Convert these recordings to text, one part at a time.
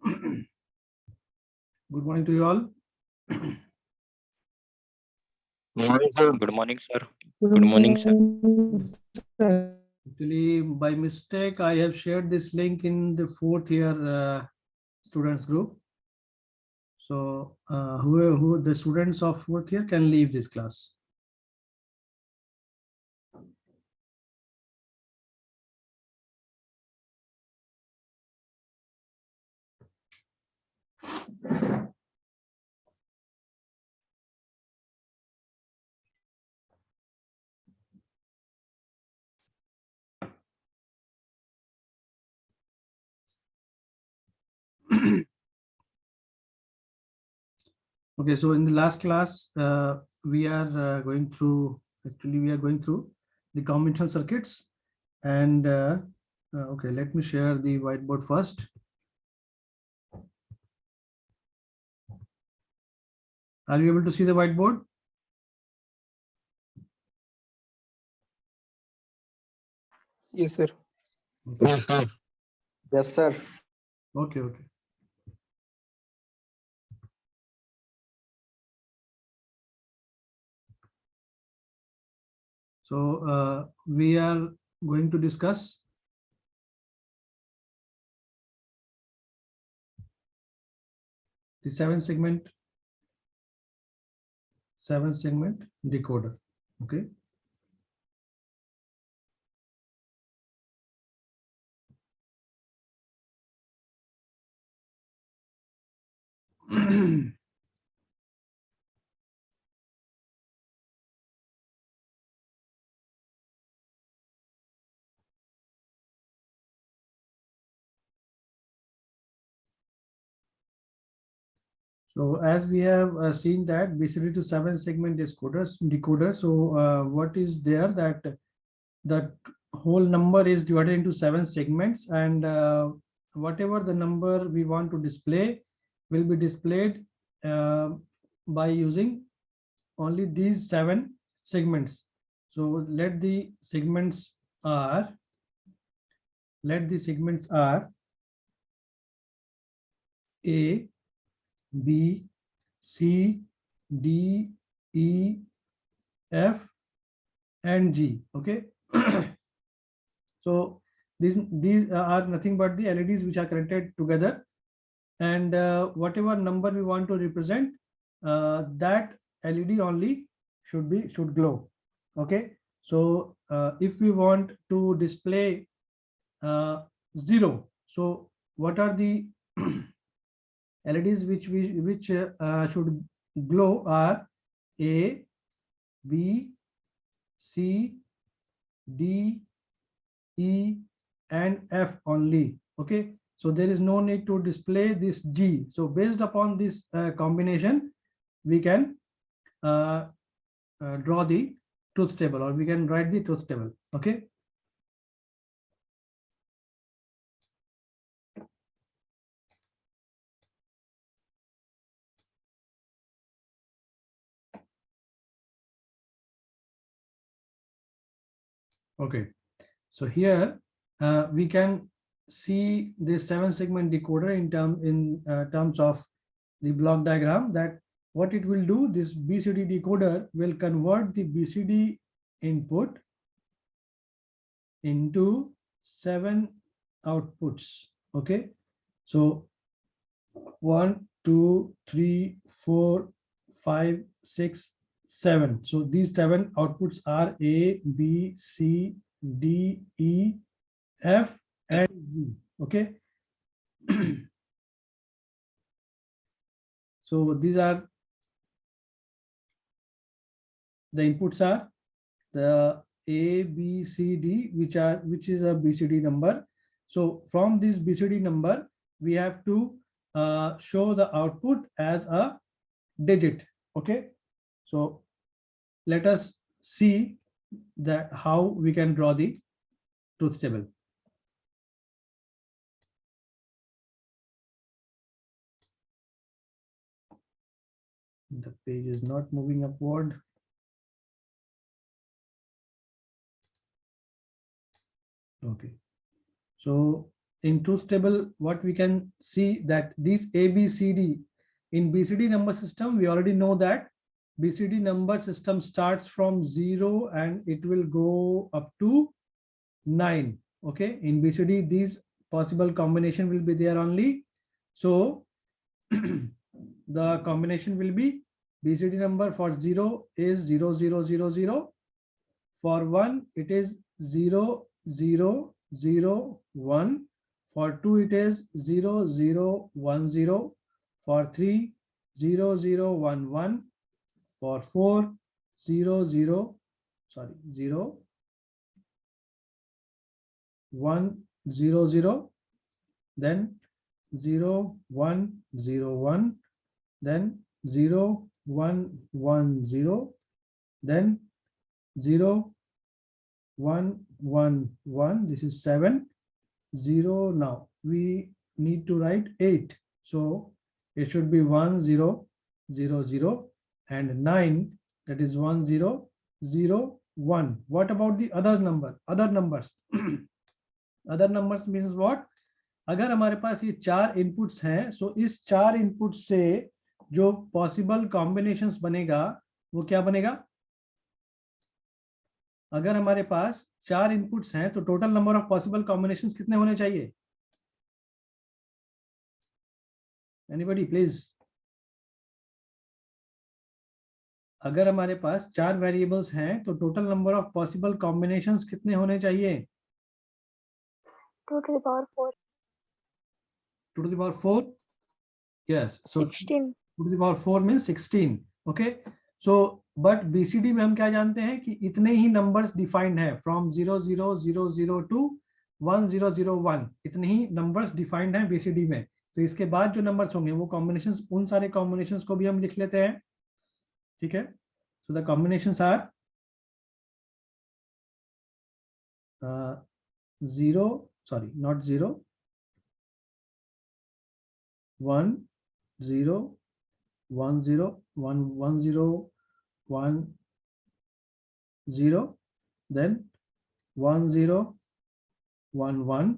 Good morning to you all. Morning, sir. Good morning, sir. Good Good morning, sir. sir. Actually, by mistake, I have shared this link in the fourth year students group. So who the students of fourth year can leave this class. Okay, so in the last class, we are going through the combinational circuits, and okay, let me share the whiteboard first. Are you able to see the whiteboard? Yes, sir. Okay. Yes, sir. Yes, sir. Okay. So we are going to discuss the seven segment decoder. Okay. So as we have seen that BCD to 7 segment decoder. So what is there that the whole number is divided into 7 segments, and whatever the number we want to display will be displayed by using only these 7 segments. So let the segments are A, B, C, D, E, F, and G. Okay. So these are nothing but the LEDs which are connected together, and whatever number we want to represent, that LED only should glow. Okay. So if we want to display 0, so what are the LEDs which should glow are A, B, C, D, E, and F only. Okay, so there is no need to display this G. So based upon this combination, we can draw the truth table, or we can write the truth table. Okay. Okay, so here we can see this 7 segment decoder in terms of the block diagram, that what it will do, this BCD decoder will convert the BCD input into 7 outputs. Okay, so 1, 2, 3, 4, 5, 6, 7. So these 7 outputs are A, B, C, D, E, F, and G. Okay. So these are the inputs are the A, B, C, D, which is a BCD number. So from this BCD number, we have to show the output as a digit. Okay. So let us see that how we can draw the truth table. The page is not moving upward. Okay, so in truth table, what we can see that these A, B, C, D, in BCD number system, we already know that BCD number system starts from 0 and it will go up to 9. Okay, in BCD, these possible combination will be there only. So the combination will be BCD number for 0 is 0, 0, 0, 0. For 1, it is 0, 0, 0, 1. For 2, it is 0, 0, 1, 0. For 3, 0, 0, 1, 1. For 4, 0, 0, 0, 1, 0, 0. Then 0, 1, 0, 1. Then 0, 1, 1, 0. Then 0, 1, 1, 1. This is 7. 0. Now we need to write 8. So it should be 1, 0, 0, 0 and 9. That is 1, 0, 0, 1. What about the other number? Other numbers. Other numbers means what? अगर हमारे पास ये 4 inputs हैं, सो इस 4 input से जो possible combinations बनेगा वो क्या बनेगा? अगर हमारे पास 4 इनपुट्स हैं तो total number of possible combinations कितने होने चाहिए? Anybody please. अगर हमारे पास 4 वेरिएबल्स हैं तो total number of possible combinations कितने होने चाहिए? 2 to the power 4. 2 to the power 4. Yes. So 16. 2 to the power 4 means 16. Okay. So but BCD में हम क्या जानते हैं कि इतने ही नंबर्स डिफाइंड है फ्रॉम 0000 टू 1001. इतने ही नंबर्स डिफाइंड हैं BCD में. तो इसके बाद जो नंबर्स होंगे वो कॉम्बिनेशंस, उन सारे कॉम्बिनेशंस को भी हम लिख लेते हैं. ठीक है. So the combinations are 0, sorry, not 0, 1, 0, 1, 0, 1, 1, 0, 1, 0, then 1, 0, 1, 1,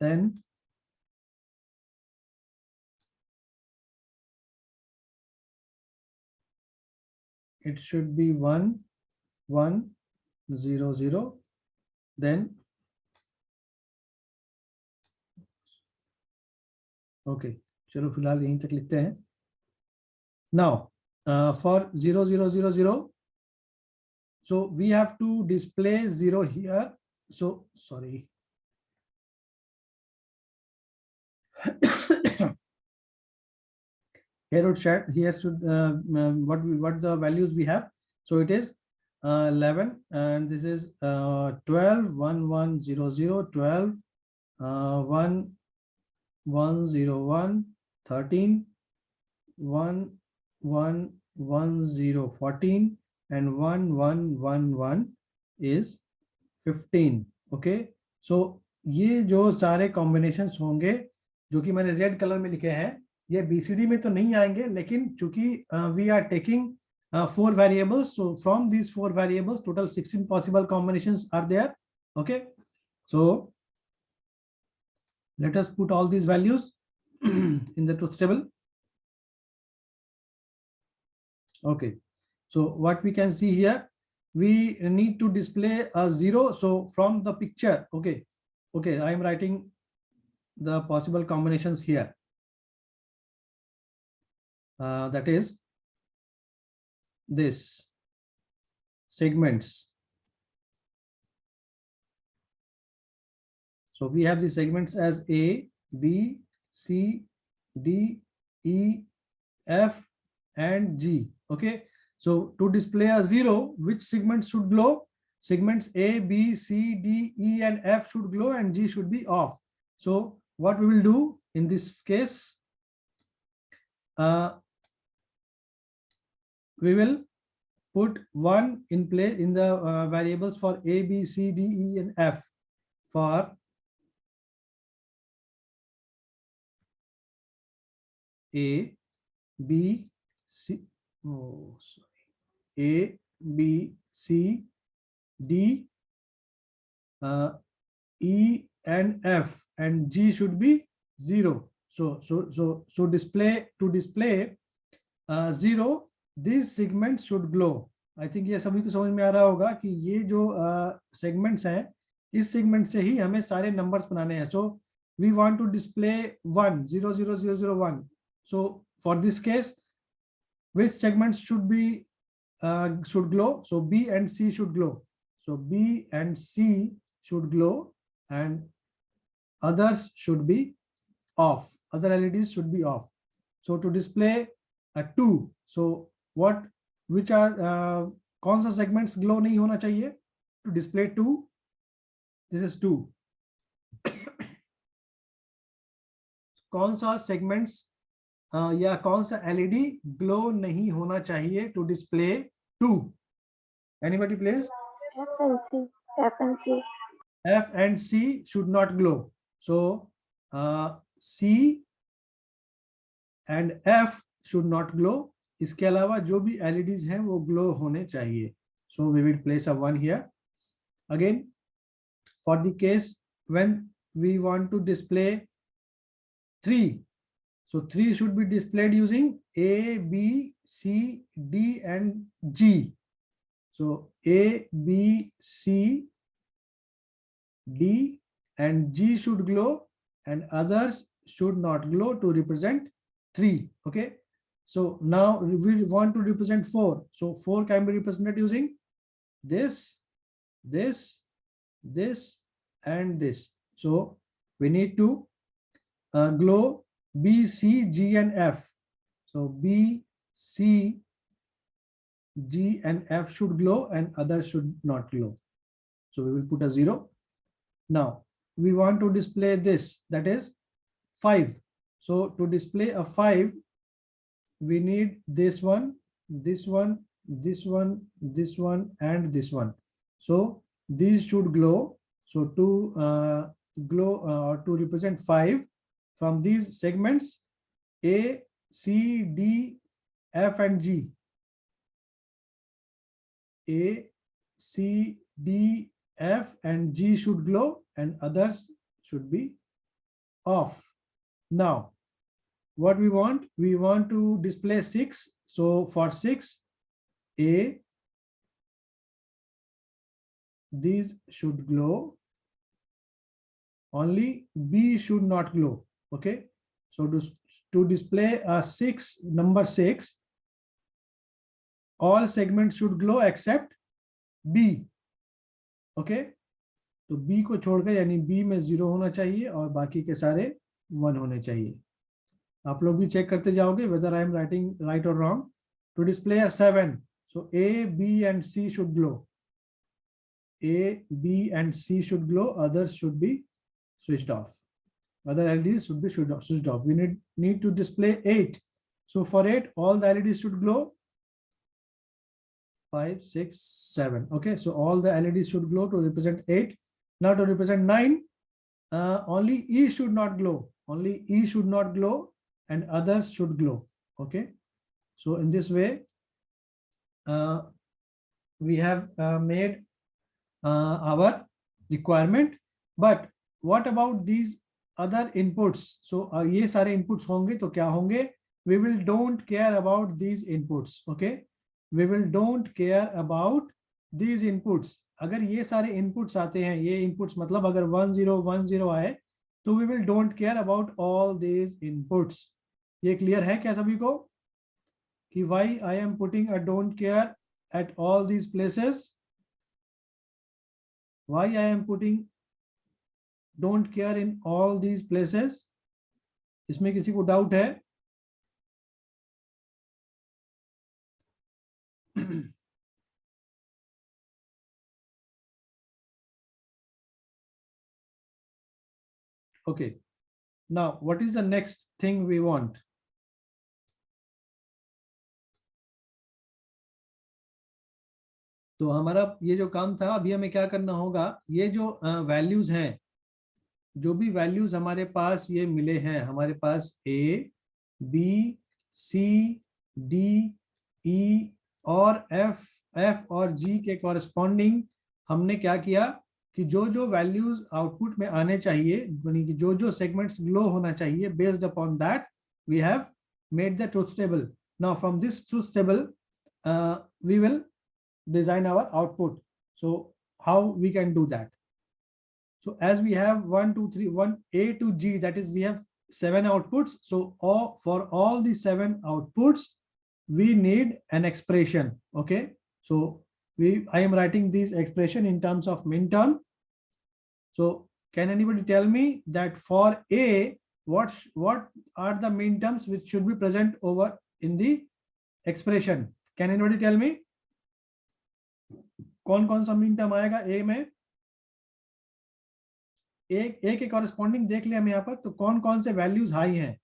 then it should be 1, 1, 0, 0, then okay, चलो फिलहाल यहीं तक लिखते हैं. Now for 0, 0, 0, 0, so we have to display 0 here. So sorry. Here would chat here should what the values we have. So it is 11 and this is 12, 1, 1, 0, 0, 12, 1, 1, 0, 1, 13, 1, 1, 1, 0, 14 and 1, 1, 1, 1 is 15. Okay. So ये जो सारे combinations होंगे जो कि मैंने red colour में लिखे हैं, ये BCD में तो नहीं आएंगे, लेकिन चूंकि we are taking 4 variables, so from these 4 variables total 16 possible combinations are there. Okay, so let us put all these values in the truth table. Okay, so what we can see here, we need to display a 0. So from the picture, okay, I am writing the possible combinations here. That is this segments. So we have the segments as A, B, C, D, E, F and G. Okay, so to display a 0, which segments should glow? Segments A, B, C, D, E and F should glow and G should be off. So what we will do in this case, we will put 1 in place in the variables for A, B, C, D, E and F. For A, B, C, oh sorry, A, B, C, D, E and F and G should be 0. So display to display 0, these segments should glow. I think ये सभी को समझ में आ रहा होगा कि ये जो segments हैं, इस segment से ही हमें सारे numbers बनाने हैं. So we want to display 1 0 0 0 0 1. So for this case, which segments should be should glow? So B and C should glow. So B and C should glow and others should be off. Other LEDs should be off. So to display a 2, so which are कौन सा segments glow नहीं होना चाहिए? To display 2, this is 2. कौन सा segments या कौन सा LED glow नहीं होना चाहिए to display 2? Anybody please? F and C. F and C. F and C should not glow. So C and F should not glow. इसके अलावा जो भी LEDs हैं वो glow होने चाहिए. So we will place a 1 here. Again, for the case when we want to display 3, so 3 should be displayed using A, B, C, D and G. So A, B, C, D and G should glow and others should not glow to represent 3. Okay, so now we want to represent 4. So 4 can be represented using this, this, this and this. So we need to glow B, C, G and F. So B, C, G and F should glow and others should not glow. So we will put a 0. Now we want to display this, that is 5. So to display a 5, we need this one, this one, this one, this one and this one. So these should glow. So to glow or to represent 5 from these segments A, C, D, F and G. A, C, D, F and G should glow and others should be off. Now what we want to display 6. So for 6, A, these should glow, only B should not glow. Okay, so to display a 6, number 6, all segments should glow except B. Okay, तो B को छोड़कर यानी B में 0 होना चाहिए और बाकी के सारे 1 होने चाहिए. आप लोग भी चेक करते जाओगे whether I am writing right or wrong. To display a 7, so A, B and C should glow. A, B and C should glow, others should be switched off. Other LEDs should be switched off. We need to display 8. So for 8, all the LEDs should glow. 5, 6, 7. Okay, so all the LEDs should glow to represent 8. Now to represent 9, only E should not glow. Only E should not glow and others should glow. Okay, so in this way we have made our requirement. But what about these other inputs? So ये सारे inputs होंगे तो क्या होंगे? We will don't care about these inputs. Okay, we will don't care about these inputs. अगर ये सारे inputs आते हैं, ये inputs मतलब अगर 1 0 1 0 आए तो we will don't care about all these inputs. ये clear है क्या सभी को कि why I am putting a don't care at all these places? Why I am putting don't care in all these places? इसमें किसी को doubt है? Okay, now what is the next thing we want? तो हमारा ये जो काम था, अभी हमें क्या करना होगा, ये जो वैल्यूज हैं, जो भी वैल्यूज हमारे पास ये मिले हैं, हमारे पास A, B, C, D, E और F और G के कॉरेस्पॉन्डिंग हमने क्या किया, कि जो जो वैल्यूज आउटपुट में आने चाहिए, यानी कि जो जो सेगमेंट्स ग्लो होना चाहिए, based upon that we have made the truth table. Now from this truth table we will design our output. So how we can do that? So as we have 1 2 3 1 A to G, that is we have 7 outputs. So for all the 7 outputs we need an expression. Okay, so I am writing this expression in terms of min term. So can anybody tell me that for A, what are the min terms which should be present over in the expression? Can anybody tell me? कौन कौन सा min term आएगा A में? A के corresponding देख लिया हम यहाँ पर, तो कौन कौन से वैल्यूज हाई हैं?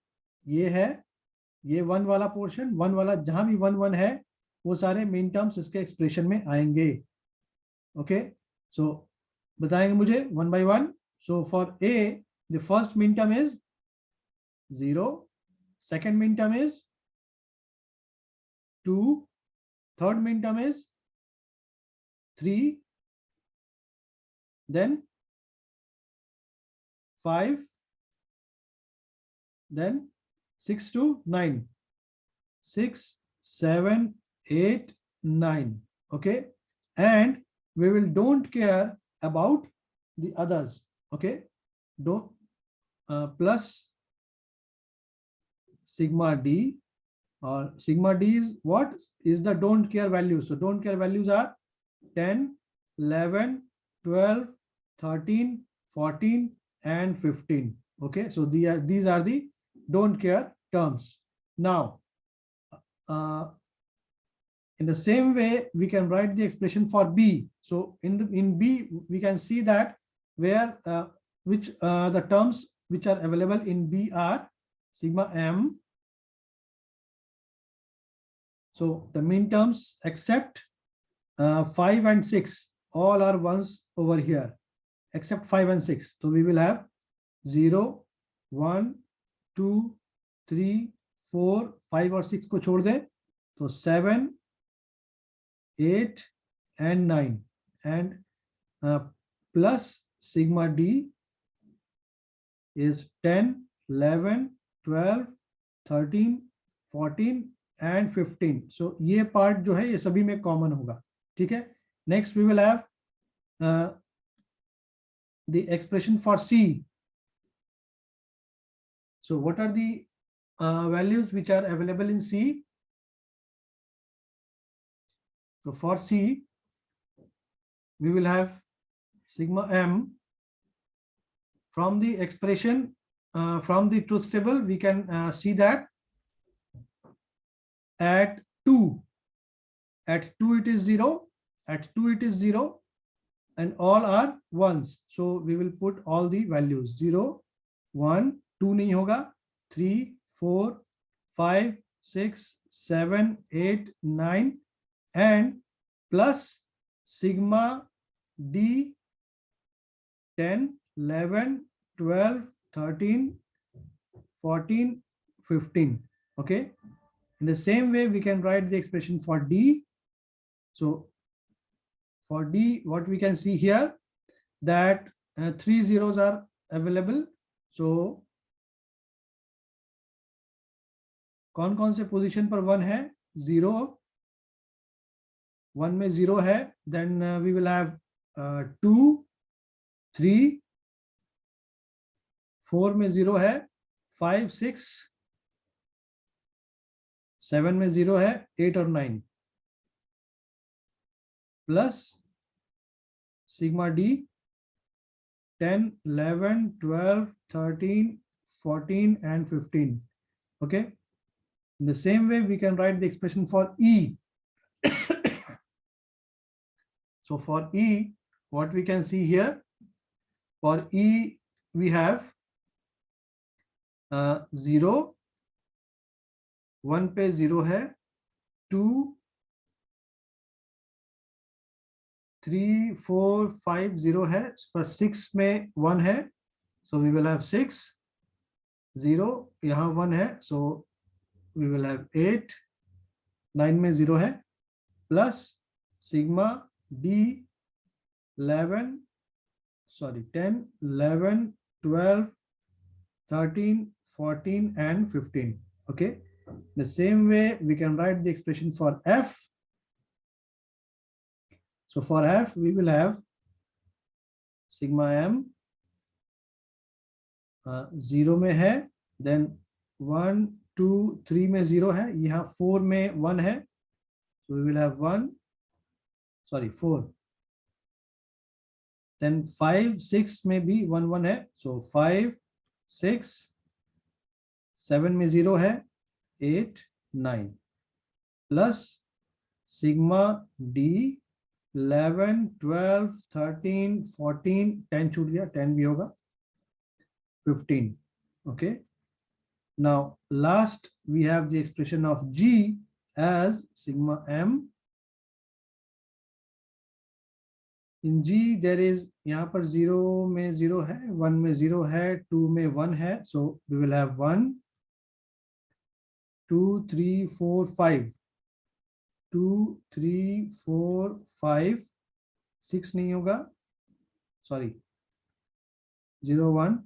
ये है, ये 1 वाला पोर्शन, 1 वाला, जहां भी 1 1 है वो सारे मेन टर्म्स इसके एक्सप्रेशन में आएंगे. ओके, सो बताएंगे मुझे 1 by 1. So for a the first main term is 0, second main term is 2, third main term is 3, then 5, then 6 to 9, 6 7 8 9. Okay, and we will don't care about the others. Okay, don't plus sigma d, or sigma d is what is the don't care values. So don't care values are 10 11 12 13 14 and 15. Okay, so these are the don't care terms. Now in the same way we can write the expression for B. So in B we can see that where which the terms which are available in B are sigma m. So the min terms except 5 and 6 all are ones over here, except 5 and 6. So we will have 0 1 2 3 4 5 और 6 को छोड़ दें तो 7 8 and 9, and plus sigma d is 10 11 12 13 14 and 15. So ये part जो है ये सभी में कॉमन होगा. ठीक है, next we will have the expression for C. So what are the values which are available in C? So for C we will have sigma m. From the expression from the truth table we can see that at 2 it is 0, at 2 it is 0, and all are ones. So we will put all the values 0 1 2 नहीं होगा, 3 4 5 6 7 8 9 and plus sigma d 10 11 12 13 14 15. Okay, in the same way we can write the expression for D. So for D what we can see here that 3 zeros are available. So कौन कौन से position पर 1 है? 0, 1 में 0 है, then we will have 2 3, 4 में 0 है, 5 6, 7 में 0 है, 8 और 9 plus sigma D 10 11 12 13 14 and 15. Okay, in the same way we can write the expression for E. So for E what we can see here, for E we have 0, 1 पे 0 है, 2 3 4 5 0 है, पर 6 में 1 है, so we will have 6 0, यहाँ 1 है, so we will have 8, 9 में 0 है, plus sigma d 11 sorry, 10, 11, 12, 13, 14, and 15. Okay. The same way we can write the expression for f. So for f, we will have sigma m 0 में है, then 1, 2, 3 में 0 है, यहाँ 4 में 1 है, so we will have 4. Then 5, 6 में भी 1, 1 है, so 5, 6, 7 में 0 है, 8, 9 plus sigma d 11, 12, 13, 14, 10 छूट गया, 10 भी होगा, 15. Okay. Now last we have the expression of g as sigma m. In g there is यहाँ पर 0 में 0 है, 1 में 0 है, 2 में 1 है, so we will have 1, 2, 3, 4, 5. 2, 3, 4, 5, 6 नहीं होगा, sorry, 0,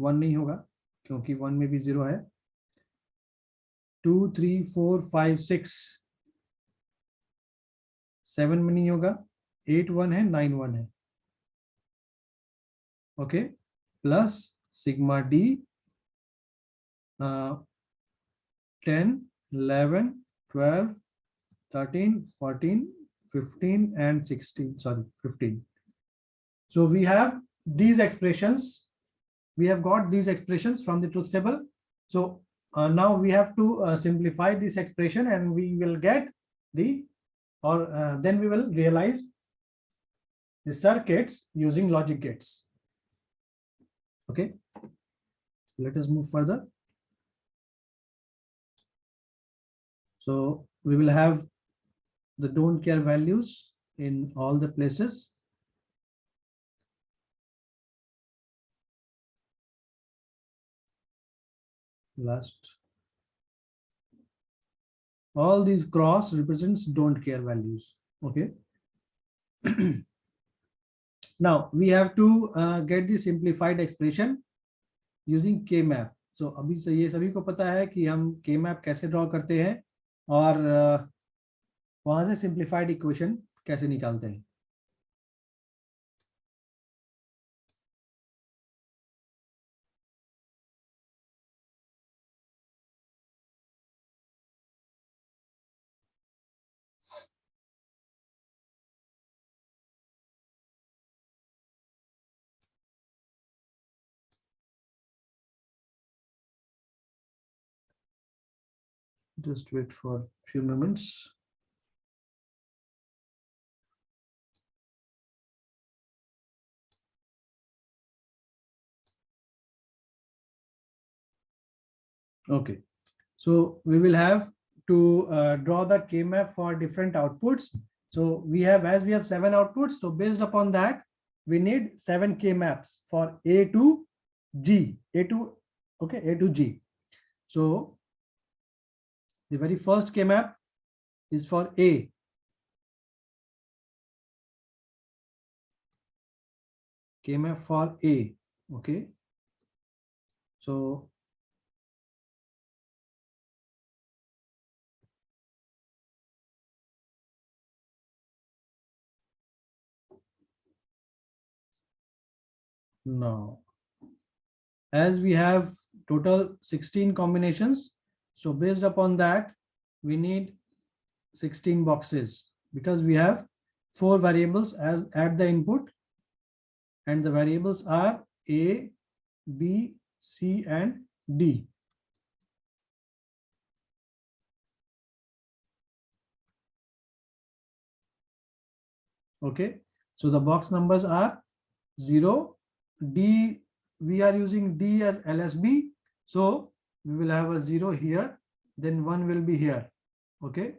1 नहीं होगा क्योंकि 1 में भी 0 है, 2, 3, 4, 5, 6, 7 में नहीं होगा, 8, 1 है, 9, 1 है. Okay, plus sigma D 10, 11, 12, 13, 14, 15 and 16, sorry, 15. So we have these expressions. We have got these expressions from the truth table. So now we have to simplify this expression and we will get the, then we will realize the circuits using logic gates. Okay, let us move further. So we will have the don't care values in all the places. Last, all these cross represents don't care values. Okay. Now we have to get the simplified expression using K-map. So अभी से ये सभी को पता है कि हम K-map कैसे ड्रॉ करते हैं और वहां से सिंप्लीफाइड इक्वेशन कैसे निकालते हैं. Just wait for a few moments. Okay, so we will have to draw the K-map for different outputs. So we have, as we have 7 outputs, so based upon that, we need 7 K-maps for A to G, A to G. So the very first K-map is for A. K-map for A. Okay. So now, as we have total 16 combinations, so based upon that, we need 16 boxes because we have 4 variables as at the input, and the variables are A, B, C, and D. Okay, so the box numbers are 0, D, we are using D as LSB, so we will have a 0 here, then 1 will be here. Okay.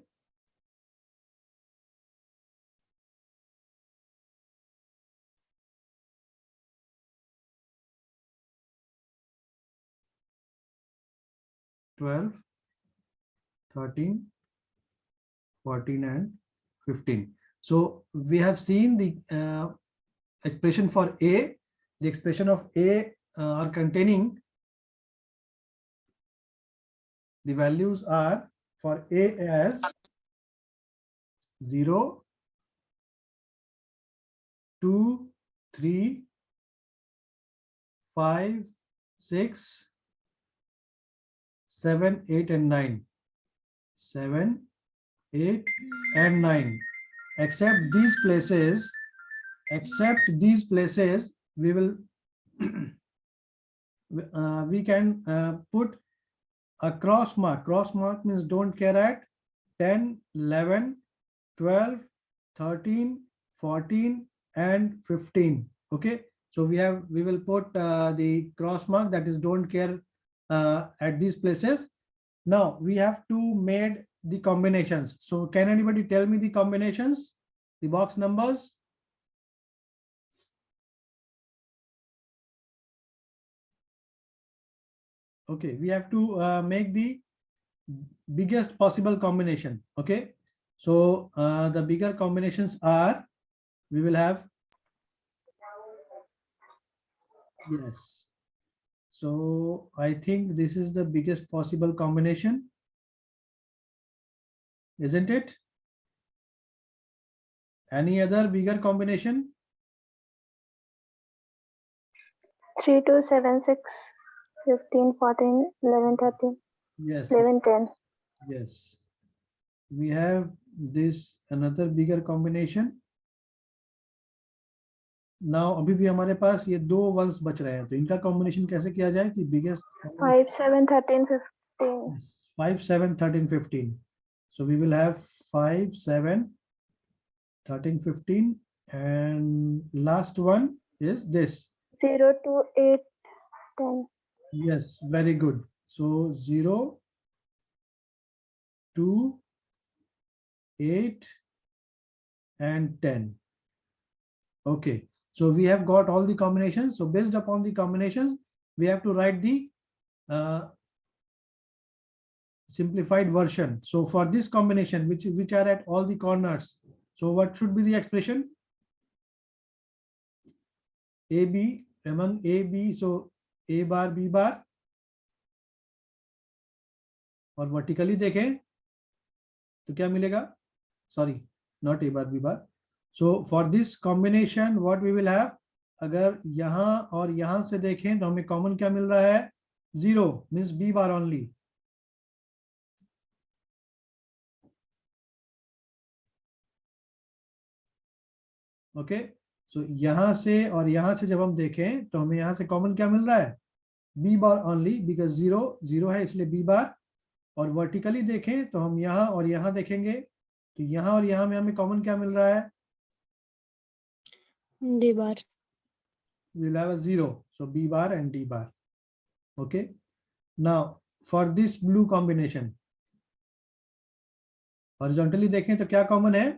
(12, 13, 14 and 15). So we have seen the expression for A. The expression of A are containing the values are for A as 0, 2, 3, 5, 6, 7, 8, and 9. 7, 8, and 9. Except these places, we will we can put a cross mark. Cross mark means don't care at 10, 11, 12, 13, 14, and 15. Okay, so we will put the cross mark, that is don't care at these places. Now we have to made the combinations. So can anybody tell me the combinations, the box numbers? Okay, we have to make the biggest possible combination. Okay, so the bigger combinations are, we will have, yes, so I think this is the biggest possible combination, isn't it? Any other bigger combination? 3, 2, 7, 6, 15, 14, 11, 13, Yes, 11, 10. yes, we have this another bigger combination. Now अभी भी हमारे पास ये दो once बच रहे हैं, तो इनका कॉम्बिनेशन कैसे किया जाए कि biggest 5, 7, 13, 15. 5, 7, 13, 15. So we will have 5, 7, 13, 15, and last one is this. 0, 2, 8, 10. Yes, very good. So 0, 2, 8, and 10. Okay, so we have got all the combinations. So based upon the combinations, we have to write the simplified version. So for this combination, which are at all the corners, so what should be the expression? AB, among A, B, so A bar, B bar. और vertically देखें तो क्या मिलेगा? Sorry, not A bar, B bar. So for this combination, what we will have, अगर यहाँ और यहाँ से देखें तो हमें कॉमन क्या मिल रहा है? 0 means B bar only. Okay, so यहाँ से और यहाँ से जब हम देखें तो हमें यहाँ से कॉमन क्या मिल रहा है? बी बार ओनली, बिकॉज 0 0 है इसलिए बी बार. और वर्टिकली देखें तो हम यहाँ और यहाँ देखेंगे तो यहाँ और यहाँ में हमें कॉमन क्या मिल रहा है? D bar. We'll have a 0, so B bar and D bar. Okay, now for this blue combination, horizontally देखें तो क्या कॉमन है?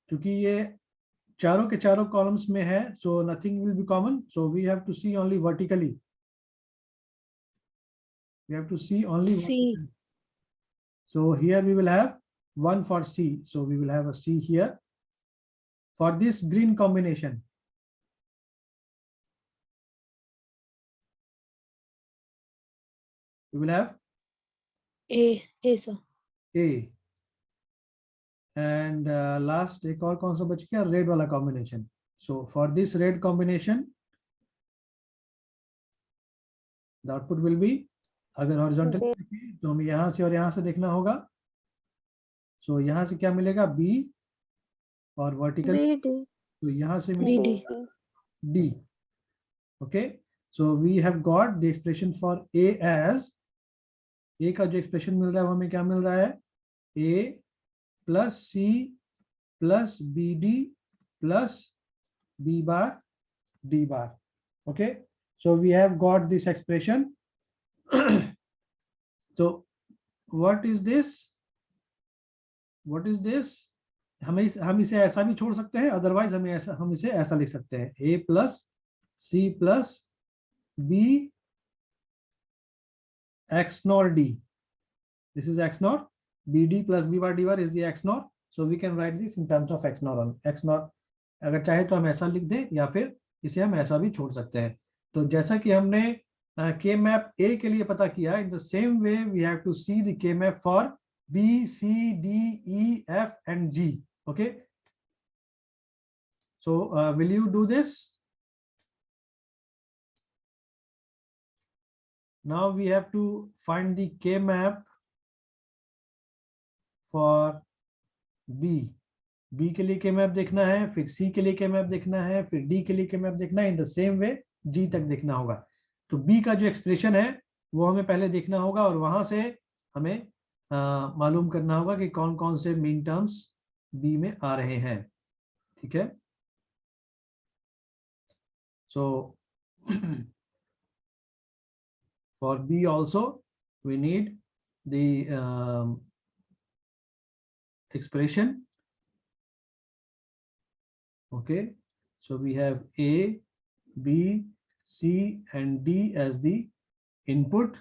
क्योंकि ये चारों के चारों कॉलम्स में है, so nothing will be common, so we have to see only vertically. We have to see only C. vertically. So here we will have 1 for C, so we will have a C here. For this green combination, we will have A sir. A. And last एक और कौन सा बच गया? Red वाला combination. So for this red combination, the output will be, अगर horizontal देखें तो हमें यहाँ से और यहाँ से देखना होगा. So यहाँ से क्या मिलेगा? B, और वर्टिकल तो यहाँ से मिलेगा D. Okay, so we have got the expression for A as, A का जो एक्सप्रेशन मिल रहा है वो हमें क्या मिल रहा है? A plus C plus BD plus B bar D bar. Okay, so we have got this expression. So what is this? What is this? हम इसे ऐसा भी छोड़ सकते हैं, अदरवाइज हम इसे ऐसा लिख सकते हैं, A plus C plus B X NOR D. This is X NOR. BD plus B bar D bar is the X NOR. So we can write this in terms of X NOR on X NOR अगर चाहे तो हम ऐसा लिख दें या फिर इसे हम ऐसा भी छोड़ सकते हैं। तो जैसा कि हमने के मैप ए के लिए पता किया, in the same way we have to see the K map for B, C, D, E, F and G. Okay, so will you do this? Now we have to find the K map for B. B के लिए K map देखना है, फिर C के लिए K map देखना है, फिर D के लिए K map देखना है, इन द सेम वे G तक देखना होगा। तो B का जो एक्सप्रेशन है वो हमें पहले देखना होगा और वहां से हमें मालूम करना होगा कि कौन कौन से मीन टर्म्स B में आ रहे हैं। ठीक है, सो for B also we need the expression. Okay, so we have A, B, C and D as the input.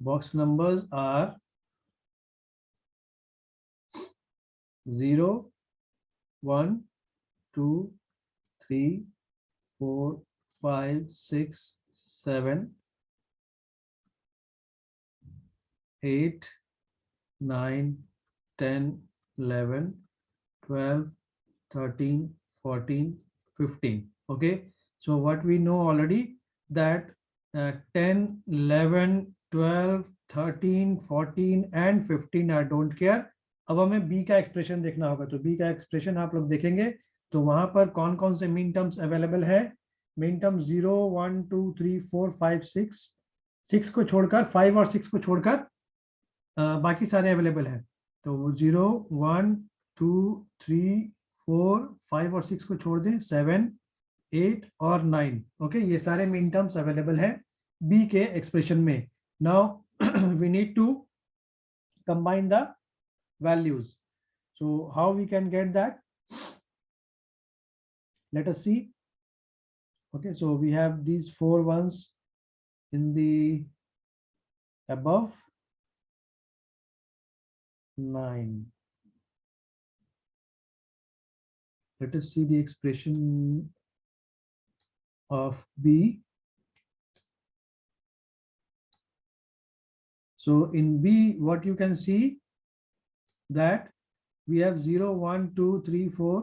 Box numbers are 0, 1, 2, 3, 4, 5, 6, 7, 8, 9, 10, 11, 12, 13, 14, 15. Okay, so what we know already that 10, 11, 12, 13, 14 and 15 I don't care. अब हमें B का expression देखना होगा। तो B का expression आप लोग देखेंगे तो वहां पर कौन कौन से मीन टर्म्स अवेलेबल है। मीन टर्म 0, 1, 2, 3, 4, 5, 6 को छोड़कर 5 और 6 को छोड़कर बाकी सारे अवेलेबल हैं। तो 0, 1, 2, 3, 4, 5 और 6 को छोड़ दें, 7, 8 और 9। ओके, ये सारे मीन टर्म्स अवेलेबल हैं बी के एक्सप्रेशन में। Now we need to combine the values. So how we can get that? Let us see. Okay, so we have these 4 ones in the above 9. Let us see the expression of B. So in B, what you can see that we have 0, 1, 2, 3, 4.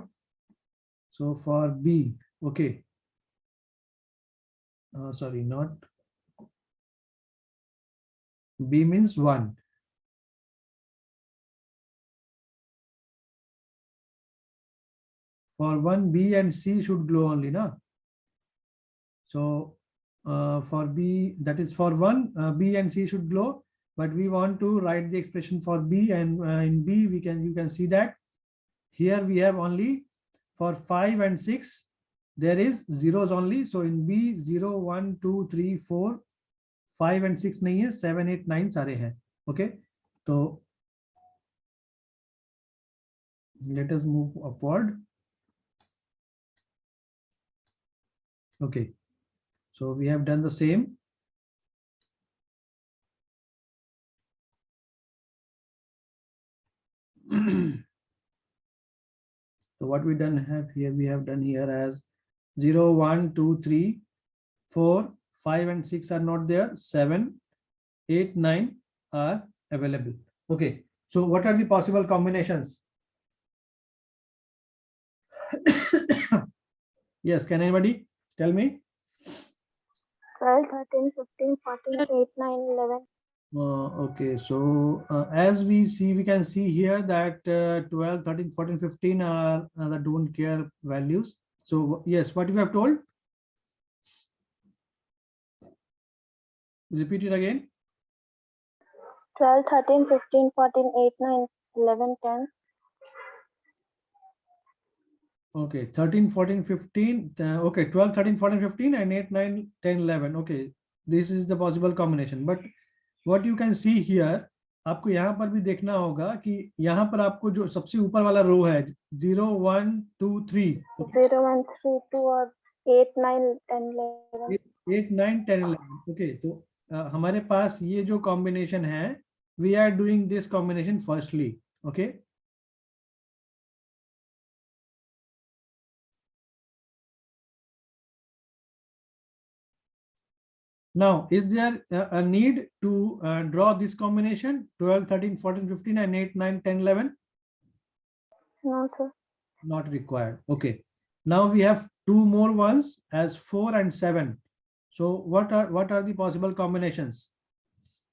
So for B, okay. Sorry, not B means 1. For 1, B and C should glow only, na? So for B, that is for 1, B and C should glow, but we want to write the expression for B, and in B you can see that here we have only for 5 and 6 there is zeros only. So in B 0, 1, 2, 3, 4, 5 and 6 नहीं है, 7, 8, 9 सारे हैं। Okay, तो let us move upward. Okay, so we have done the same. So what we done have here, we have done here as 0, 1, 2, 3, 4, 5 and 6 are not there, 7, 8, 9 are available. Okay, so what are the possible combinations? Yes, can anybody tell me? 12, 13, 15, 14, 8, 9, 11. Okay, so as we see, we can see here that 12, 13, 14, 15 are the don't care values. So yes, what you have told? Repeat it again. 12, 13, 15, 14, 8, 9, 11, 10. Okay, 13, 14, 15. Okay, 12, 13, 14, 15 and 8, 9, 10, 11. Okay, this is the possible combination. But what you can see here, आपको यहाँ पर भी देखना होगा कि यहाँ पर आपको जो सबसे ऊपर वाला रो है 0, 1, 2, 3. 0, 1, 3, 2 और 8, 9, 10, 11. 8, 9, 10, 11. Okay, तो हमारे पास ये जो कॉम्बिनेशन है we are doing this combination firstly. Okay. Now, is there a need to draw this combination 12, 13, 14, 15, and 8, 9, 10, 11? No, sir. Not required. Okay. Now we have two more ones as 4 and 7. So what are the possible combinations?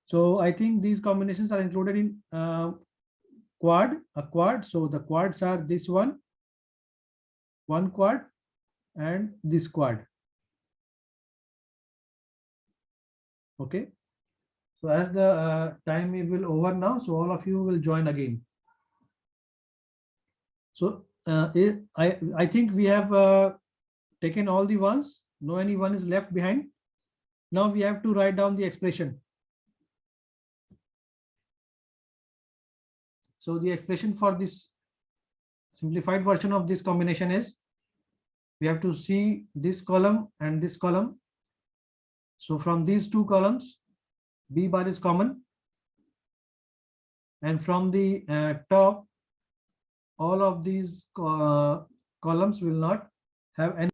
So I think these combinations are included in a quad. So the quads are this one quad, and this quad. Okay. So as the time will over now, so all of you will join again. So I think we have taken all the ones. No any one is left behind. Now we have to write down the expression. So the expression for this simplified version of this combination is, we have to see this column and this column. So from these two columns, B bar is common. And from the top, all of these columns will not have any